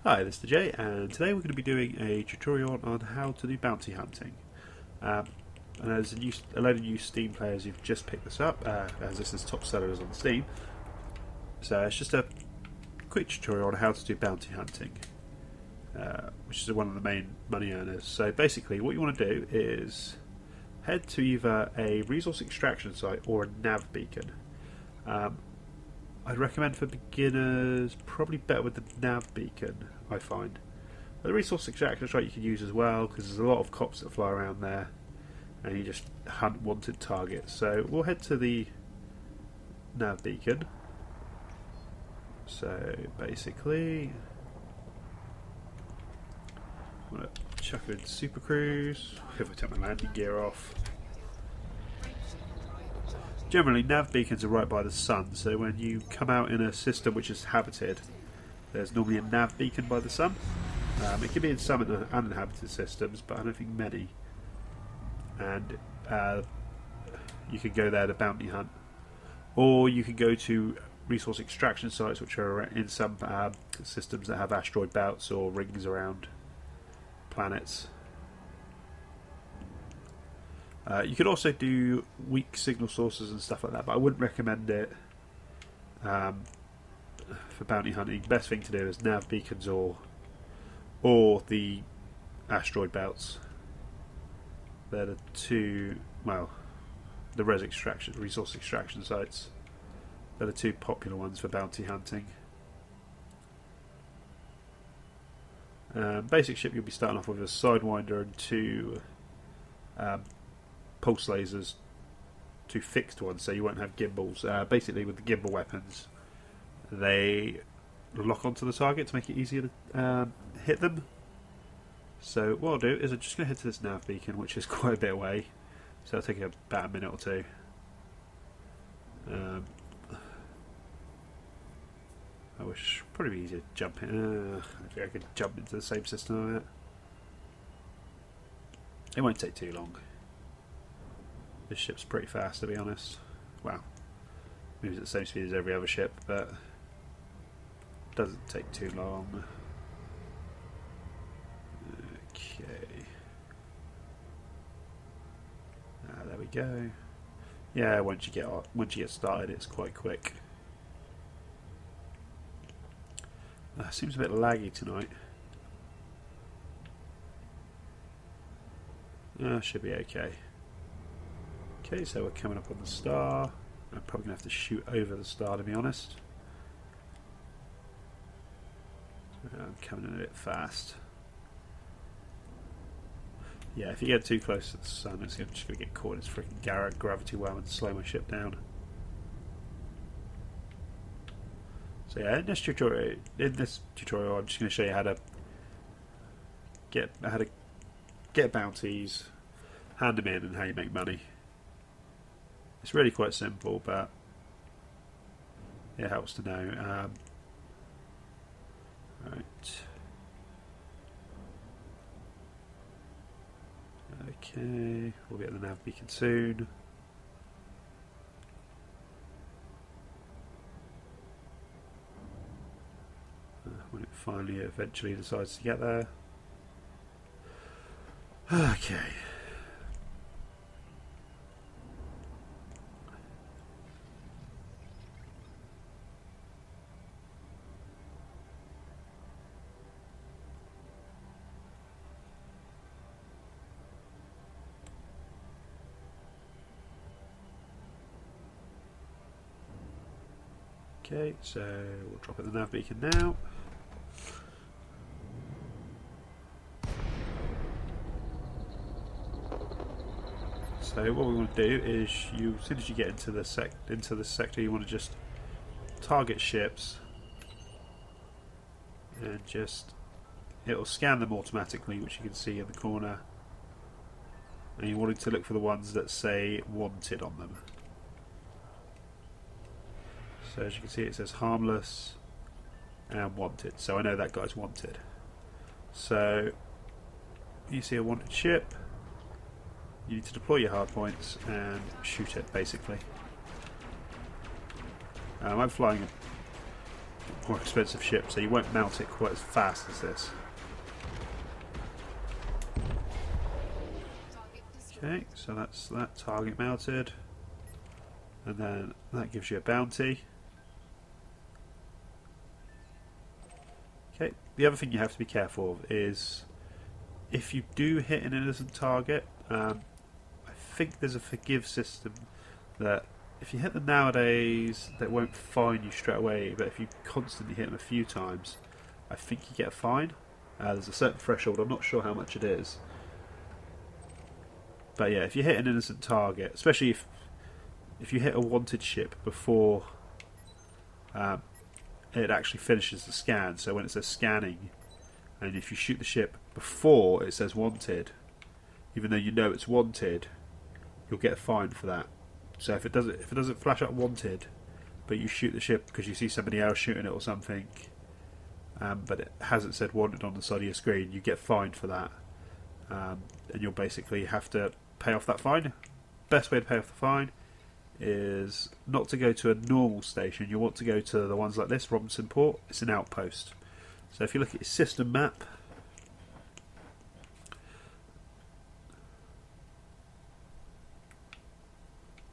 Hi, this is Jay, and today we're going to be doing a tutorial on how to do bounty hunting. And as a load of new Steam players, you've just picked this up, as this is top sellers on Steam. So it's just a quick tutorial on how to do bounty hunting, which is one of the main money earners. So basically, what you want to do is head to either a resource extraction site or a nav beacon. I'd recommend for beginners, probably better with the nav beacon, I find. But the resource extraction site you can use as well, because there's a lot of cops that fly around there, and you just hunt wanted targets. So we'll head to the nav beacon. So basically, I'm going to chuck in Super Cruise, if I take my landing gear off. Generally, nav beacons are right by the sun, so when you come out in a system which is habited, there's normally a nav beacon by the sun. It can be in some uninhabited systems, but I don't think many. And you can go there to bounty hunt, or you can go to resource extraction sites, which are in some systems that have asteroid belts or rings around planets. You could also do weak signal sources and stuff like that, but I wouldn't recommend it for bounty hunting. Best thing to do is nav beacons or the asteroid belts. They're the two, well, the resource extraction sites. They're the two popular ones for bounty hunting. Basic ship, you'll be starting off with a Sidewinder and two pulse lasers, two fixed ones, so you won't have gimbals. Basically, with the gimbal weapons, they lock onto the target to make it easier to hit them. So what I'll do is I'm just going to head to this nav beacon, which is quite a bit away, so it'll take about a minute or two. I wish probably be easier to jump in. I think I could jump into the same system on it. It won't take too long. This ship's pretty fast, to be honest. Wow, moves at the same speed as every other ship, but doesn't take too long. Okay. There we go. Yeah, once you get started, it's quite quick. Seems a bit laggy tonight. Should be okay. Okay, so we're coming up on the star. I'm probably going to have to shoot over the star, to be honest. I'm coming in a bit fast. Yeah, if you get too close to the sun, it's just going to get caught in its freaking gravity well and slow my ship down. So yeah, in this tutorial, I'm just going to show you how to get bounties, hand them in, and how you make money. It's really quite simple, but it helps to know. Right. Okay, we'll be at the nav beacon soon. When it finally eventually decides to get there. Okay. Okay, so we'll drop at the nav beacon now. So what we want to do is, as soon as you get into the sector, you want to just target ships, and it'll scan them automatically, which you can see in the corner. And you want to look for the ones that say "wanted" on them. So as you can see, it says harmless and wanted. So I know that guy's wanted. So you see a wanted ship, you need to deploy your hard points and shoot it, basically. I'm flying a more expensive ship, so you won't mount it quite as fast as this. Okay, so that's that target mounted, and then that gives you a bounty. Okay, the other thing you have to be careful of is if you do hit an innocent target, I think there's a forgive system that if you hit them nowadays, they won't fine you straight away, but if you constantly hit them a few times, I think you get a fine. There's a certain threshold, I'm not sure how much it is. But yeah, if you hit an innocent target, especially if you hit a wanted ship before it actually finishes the scan, so when it says scanning, and if you shoot the ship before it says wanted, even though you know it's wanted, you'll get a fine for that. So if it doesn't flash up wanted, but you shoot the ship because you see somebody else shooting it or something, but it hasn't said wanted on the side of your screen, you get fined for that, and you'll basically have to pay off that fine. Best way to pay off the fine is not to go to a normal station. You want to go to the ones like this, Robinson Port. It's an outpost. So if you look at your system map,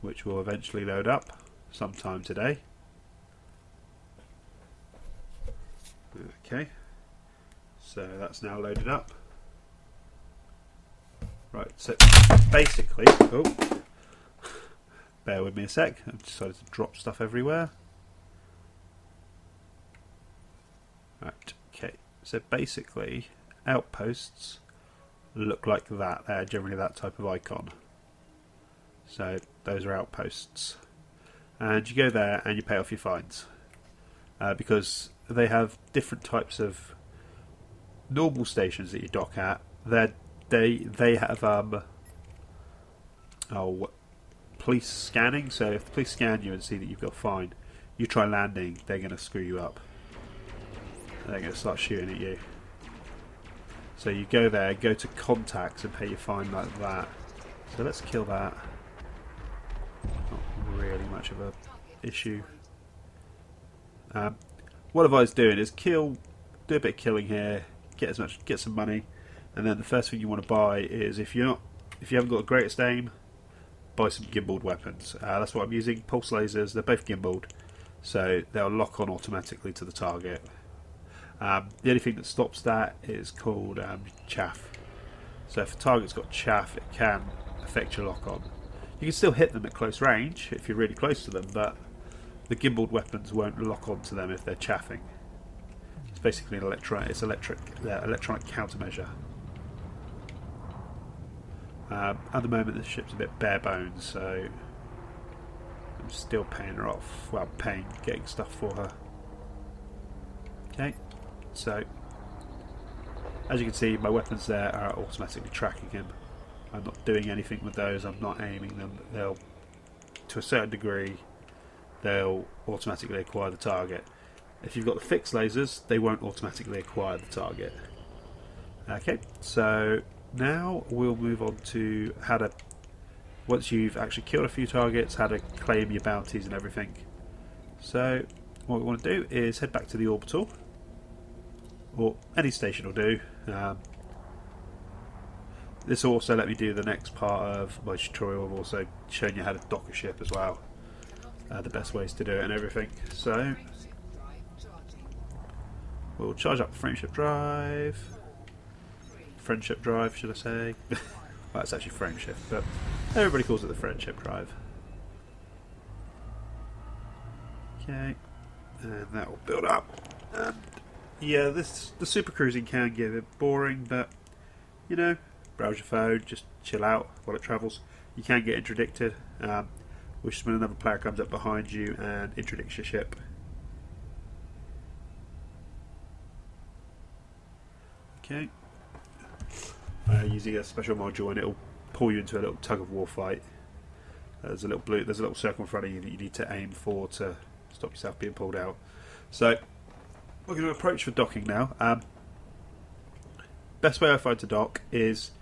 which will eventually load up sometime today. Okay, so that's now loaded up. Right, so basically, bear with me a sec, I've decided to drop stuff everywhere. Right, okay, so basically outposts look like that. They're generally that type of icon. So those are outposts, and you go there and you pay off your fines, because they have different types of normal stations that you dock at. They have police scanning. So if the police scan you and see that you've got a fine, you try landing, they're going to screw you up. They're going to start shooting at you. So you go there, go to contacts and pay your fine like that. So let's kill that. Not really much of a issue. What I was doing is do a bit of killing here, get some money, and then the first thing you want to buy is if you haven't got the greatest aim, buy some gimbaled weapons. That's what I'm using. Pulse lasers. They're both gimbaled, so they'll lock on automatically to the target. The only thing that stops that is called chaff. So if a target's got chaff, it can affect your lock on. You can still hit them at close range if you're really close to them, but the gimbaled weapons won't lock onto them if they're chaffing. It's basically an electronic countermeasure. At the moment, the ship's a bit bare bones, so I'm still paying her off. Well, getting stuff for her. Okay, so as you can see, my weapons there are automatically tracking him. I'm not doing anything with those. I'm not aiming them. They'll, to a certain degree, they'll automatically acquire the target. If you've got the fixed lasers, they won't automatically acquire the target. Okay, so now we'll move on to how to, once you've actually killed a few targets, how to claim your bounties and everything. So what we want to do is head back to the orbital, or any station will do. This will also let me do the next part of my tutorial. I've also shown you how to dock a ship as well, the best ways to do it and everything. So we'll charge up the friendship drive, should I say. Well, it's actually frameshift, but everybody calls it the friendship drive. Okay, and that will build up. And yeah, the super cruising can get a bit boring, but you know, browse your phone, just chill out while it travels. You can get interdicted, which is when another player comes up behind you and interdicts your ship. Okay. Using a special module, and it'll pull you into a little tug of war fight. There's a little circle in front of you that you need to aim for to stop yourself being pulled out. So we're going to approach for docking now. Best way I find to dock is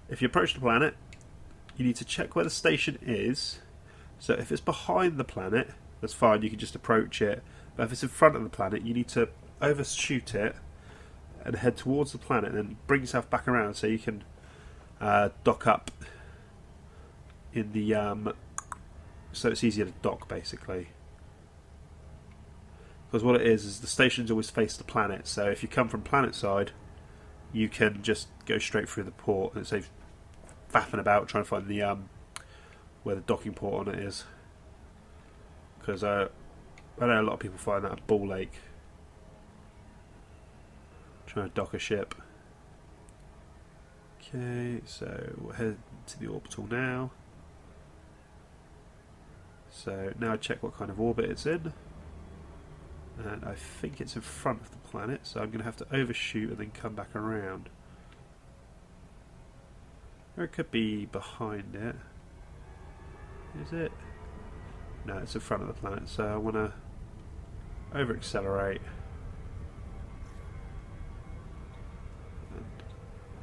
if you approach the planet, you need to check where the station is. So if it's behind the planet, that's fine, you can just approach it. But if it's in front of the planet, you need to overshoot it and head towards the planet, and then bring yourself back around so you can dock up in the so it's easier to dock, basically. Because what it is the stations always face the planet, so if you come from planet side, you can just go straight through the port and save faffing about trying to find the where the docking port on it is. Because I know a lot of people find that at Ball Lake, trying to dock a ship. Okay, so we'll head to the orbital now. So now I check what kind of orbit it's in, and I think it's in front of the planet, so I'm going to have to overshoot and then come back around. Or it could be behind it. Is it? No, it's in front of the planet, so I want to over accelerate and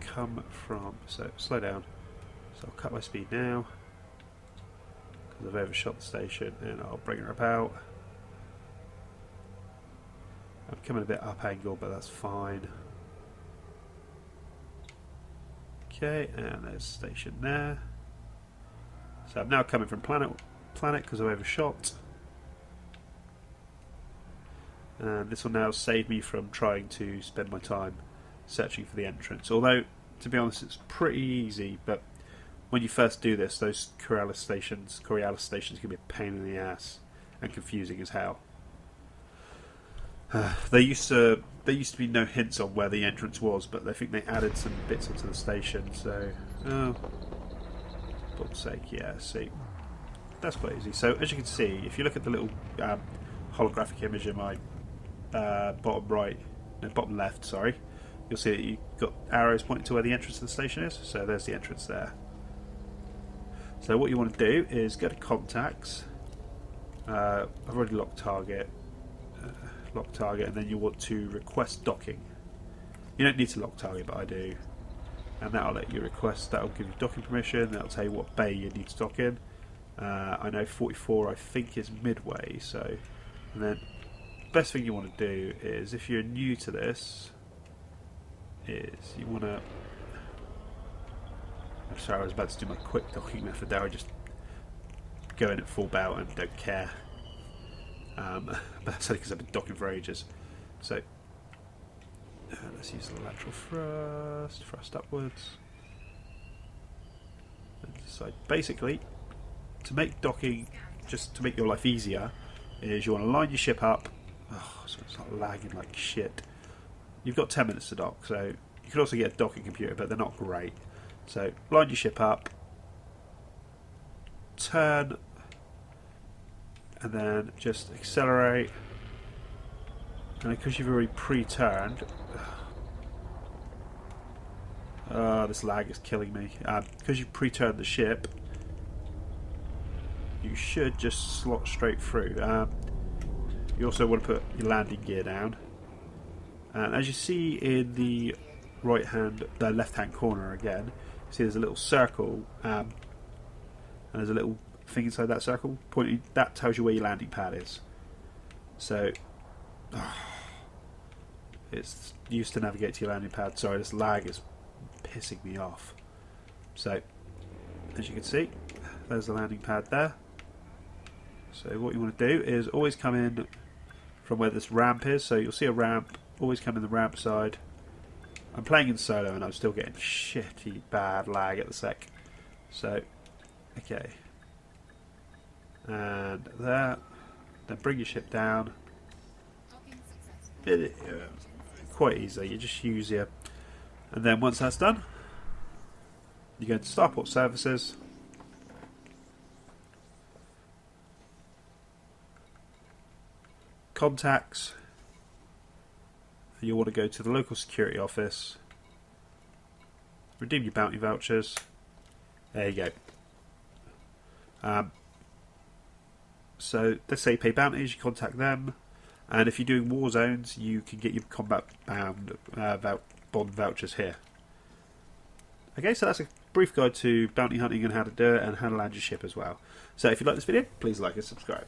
come from, so slow down, so I'll cut my speed now because I've overshot the station, and I'll bring her about. I'm coming a bit up angle, but that's fine. Okay, and there's station there. So I'm now coming from planet because I've overshot. And this will now save me from trying to spend my time searching for the entrance. Although, to be honest, it's pretty easy, but when you first do this, those Coriolis stations can be a pain in the ass and confusing as hell. There used to be no hints on where the entrance was, but I think they added some bits onto the station, so for God's sake, yeah, see, that's quite easy. So as you can see, if you look at the little holographic image in my bottom left, sorry, you'll see that you've got arrows pointing to where the entrance to the station is, so there's the entrance there. So what you want to do is go to contacts. I've already locked target, and then you want to request docking. You don't need to lock target, but I do, and that'll let you request. That'll give you docking permission. That'll tell you what bay you need to dock in. I know 44 I think is midway, so, and then best thing you want to do is, if you're new to this, is you want to, I'm sorry, I was about to do my quick docking method there. I just go in at full bout and don't care. But that's only because I've been docking for ages. So let's use the lateral thrust upwards. And decide, basically, to make docking, just to make your life easier, is you want to line your ship up. Oh, so it's not lagging like shit. You've got 10 minutes to dock, so you can also get a docking computer, but they're not great. So line your ship up, turn, and then just accelerate. And because you've already pre-turned, this lag is killing me. Because you've pre-turned the ship, you should just slot straight through. You also want to put your landing gear down, and as you see in the left-hand corner again, you see there's a little circle, and there's a little thing inside that circle pointing. That tells you where your landing pad is. So it's used to navigate to your landing pad. Sorry, this lag is pissing me off. So as you can see, there's the landing pad there. So what you want to do is always come in from where this ramp is. So you'll see a ramp, always come in the ramp side. I'm playing in solo and I'm still getting shitty bad lag at the sec. So, okay. And there. Then bring your ship down. Quite easy, you just use your... And then once that's done, you go to Starport Services. Contacts. You want to go to the local security office, redeem your bounty vouchers. There you go. So let's say you pay bounties, you contact them, and if you're doing war zones, you can get your combat bond vouchers here. Okay, so that's a brief guide to bounty hunting and how to do it and how to land your ship as well. So if you like this video, please like and subscribe.